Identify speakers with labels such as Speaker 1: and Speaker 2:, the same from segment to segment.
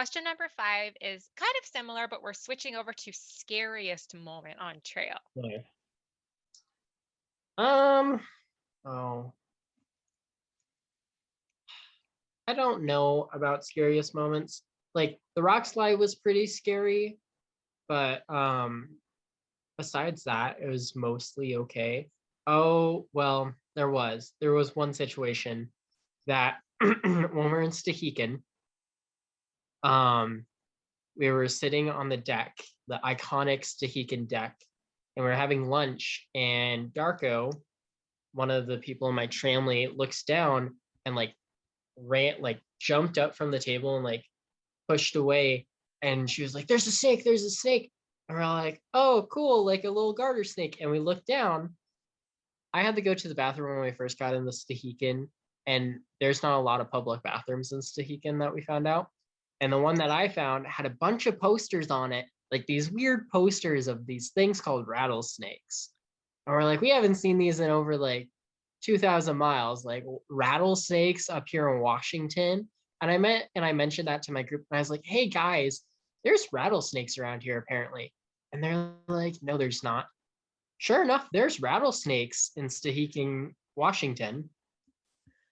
Speaker 1: question number 5 is kind of similar, but we're switching over to scariest moment on trail.
Speaker 2: Okay. Oh, I don't know about scariest moments. Like the rock slide was pretty scary, but besides that, it was mostly okay. Oh, well, there was one situation that when we're in Stehekin, um, we were sitting on the deck, the iconic Stehekin deck, and we are having lunch, and Darko, one of the people in my family, looks down and jumped up from the table and like pushed away, and she was like, there's a snake, there's a snake. And we're all like, oh cool, like a little garter snake. And we looked down. I had to go to the bathroom when we first got in the Stehekin, and there's not a lot of public bathrooms in Stehekin that we found out. And the one that I found had a bunch of posters on it, like these weird posters of these things called rattlesnakes. And we're like, we haven't seen these in over like 2,000 miles, like rattlesnakes up here in Washington. And I mentioned that to my group, and I was like, hey guys, there's rattlesnakes around here apparently. And they're like, no, there's not. Sure enough, there's rattlesnakes in Stehekin, Washington.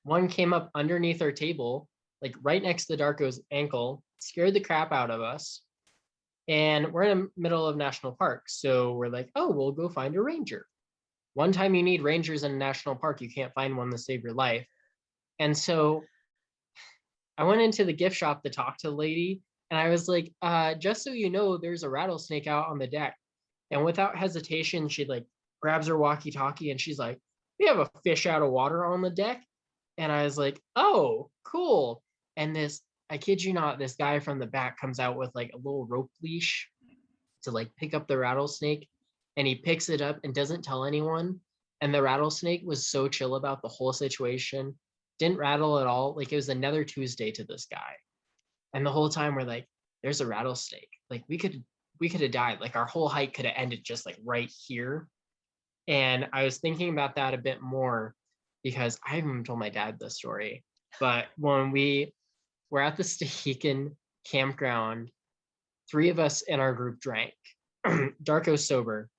Speaker 2: One came up underneath our table, like right next to Darko's ankle, scared the crap out of us. And we're in the middle of national park. So we're like, oh, we'll go find a ranger. One time you need rangers in a national park, you can't find one to save your life. And so I went into the gift shop to talk to the lady, and I was like, just so you know, there's a rattlesnake out on the deck. And without hesitation, she like grabs her walkie-talkie and she's like, we have a fish out of water on the deck. And I was like, oh, cool. And I kid you not, this guy from the back comes out with like a little rope leash to like pick up the rattlesnake. And he picks it up and doesn't tell anyone. And the rattlesnake was so chill about the whole situation, didn't rattle at all. Like it was another Tuesday to this guy. And the whole time we're like, there's a rattlesnake. Like we could have died. Like our whole hike could have ended just like right here. And I was thinking about that a bit more because I haven't even told my dad this story. But when we were at the Stehekin campground, 3 of us in our group drank. Darko's sober,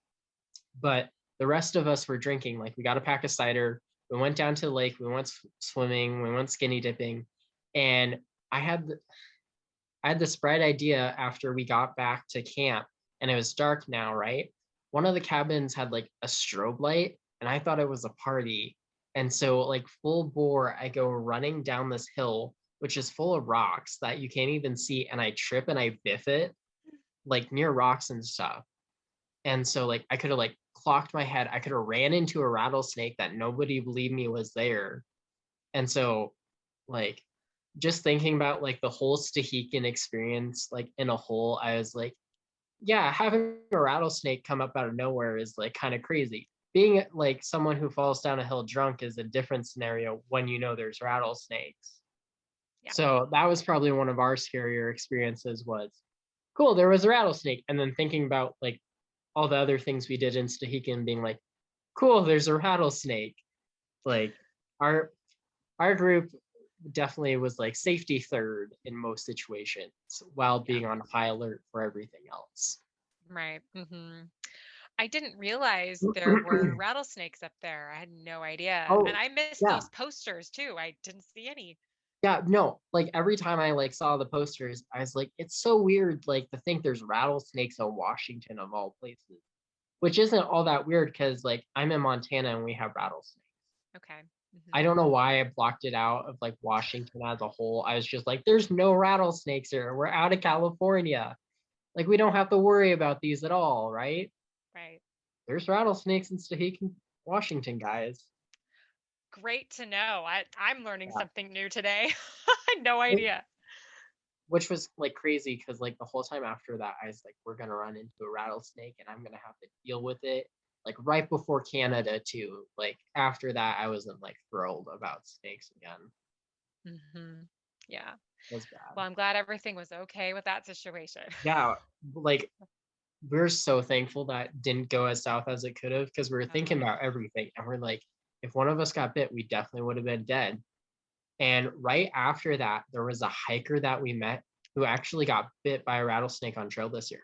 Speaker 2: but the rest of us were drinking. Like we got a pack of cider. We went down to the lake. We went swimming. We went skinny dipping. And I had this bright idea after we got back to camp, and it was dark now, right? One of the cabins had like a strobe light, and I thought it was a party. And so like full bore, I go running down this hill, which is full of rocks that you can't even see. And I trip and I biff it like near rocks and stuff. And so like I could have like clocked my head. I could have ran into a rattlesnake that nobody believed me was there. And so like just thinking about like the whole Stehekin experience, like in a whole, I was like, yeah, having a rattlesnake come up out of nowhere is like kind of crazy. Being like someone who falls down a hill drunk is a different scenario when you know there's rattlesnakes.
Speaker 1: Yeah.
Speaker 2: So that was probably one of our scarier experiences was, cool, there was a rattlesnake. And then thinking about like all the other things we did in Stehekin being like, cool, there's a rattlesnake. Like our group definitely was like safety third in most situations while being on high alert for everything else.
Speaker 1: Right. Mm-hmm. I didn't realize there were rattlesnakes up there. I had no idea.
Speaker 2: Oh,
Speaker 1: And I missed
Speaker 2: yeah.
Speaker 1: those posters too. I didn't see any.
Speaker 2: Yeah, no, like every time I like saw the posters, I was like, it's so weird, like to think there's rattlesnakes in Washington of all places, which isn't all that weird because like I'm in Montana and we have rattlesnakes.
Speaker 1: Okay. Mm-hmm.
Speaker 2: I don't know why I blocked it out of like Washington as a whole. I was just like, there's no rattlesnakes here. We're out of California. Like we don't have to worry about these at all, right?
Speaker 1: Right.
Speaker 2: There's rattlesnakes in Stehekin, Washington, guys.
Speaker 1: Great to know. I'm learning
Speaker 2: Yeah.
Speaker 1: something new today. I had no idea.
Speaker 2: Which was like crazy because like the whole time after that, I was like, we're gonna run into a rattlesnake and I'm gonna have to deal with it. Like right before Canada too. Like after that, I wasn't like thrilled about snakes again.
Speaker 1: Mm-hmm. Yeah.
Speaker 2: It was bad.
Speaker 1: Well, I'm glad everything was okay with that situation.
Speaker 2: Yeah, like we're so thankful that didn't go as south as it could have because we were thinking about everything and we're like, if one of us got bit, we definitely would have been dead. And right after that, there was a hiker that we met who actually got bit by a rattlesnake on trail this year.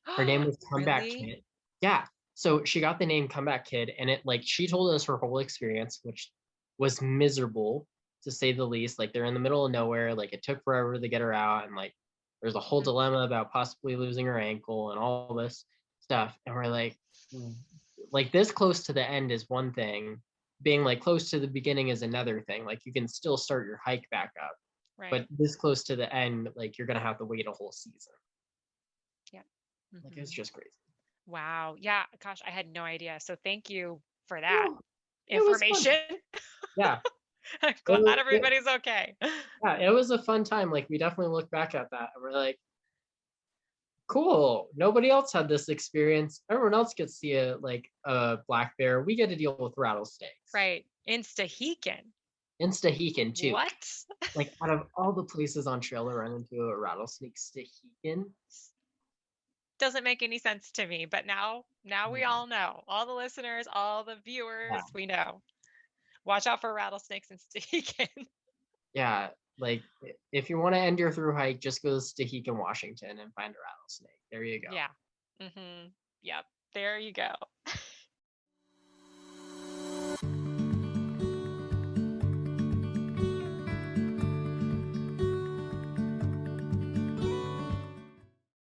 Speaker 2: Her name was Comeback
Speaker 1: Really?
Speaker 2: Kid. Yeah. So she got the name Comeback Kid, and it like she told us her whole experience, which was miserable to say the least. Like they're in the middle of nowhere. Like it took forever to get her out, and like there's a whole
Speaker 1: Mhm.
Speaker 2: dilemma about possibly losing her ankle and all this stuff. And we're like this close to the end is one thing. Being like close to the beginning is another thing. Like you can still start your hike back up,
Speaker 1: Right.
Speaker 2: but this close to the end, like you're gonna have to wait a whole season.
Speaker 1: Yeah.
Speaker 2: Like it's
Speaker 1: Hmm.
Speaker 2: just crazy.
Speaker 1: Wow. Yeah. Gosh, I had no idea. So thank you for that
Speaker 2: Oh, it was fun.
Speaker 1: information.
Speaker 2: Yeah,
Speaker 1: I'm
Speaker 2: it
Speaker 1: glad
Speaker 2: was.
Speaker 1: everybody's okay.
Speaker 2: Yeah, it was a fun time. Like we definitely look back at that and we're like, cool. Nobody else had this experience. Everyone else gets to see a black bear. We get to deal with rattlesnakes.
Speaker 1: Right. Insta-heekin.
Speaker 2: Instahekin too.
Speaker 1: What?
Speaker 2: Like out of all the places on trail to run into a rattlesnake, Stahekin.
Speaker 1: Doesn't make any sense to me, but now we all know. All the listeners, all the
Speaker 2: Yeah,
Speaker 1: viewers, we know. Watch out for rattlesnakes and Stehekin.
Speaker 2: yeah. Like if you want to end your through hike, just go to Stahekin, Washington, and find a rattlesnake. There you go.
Speaker 1: Yeah. Mhm. Yep. There you go.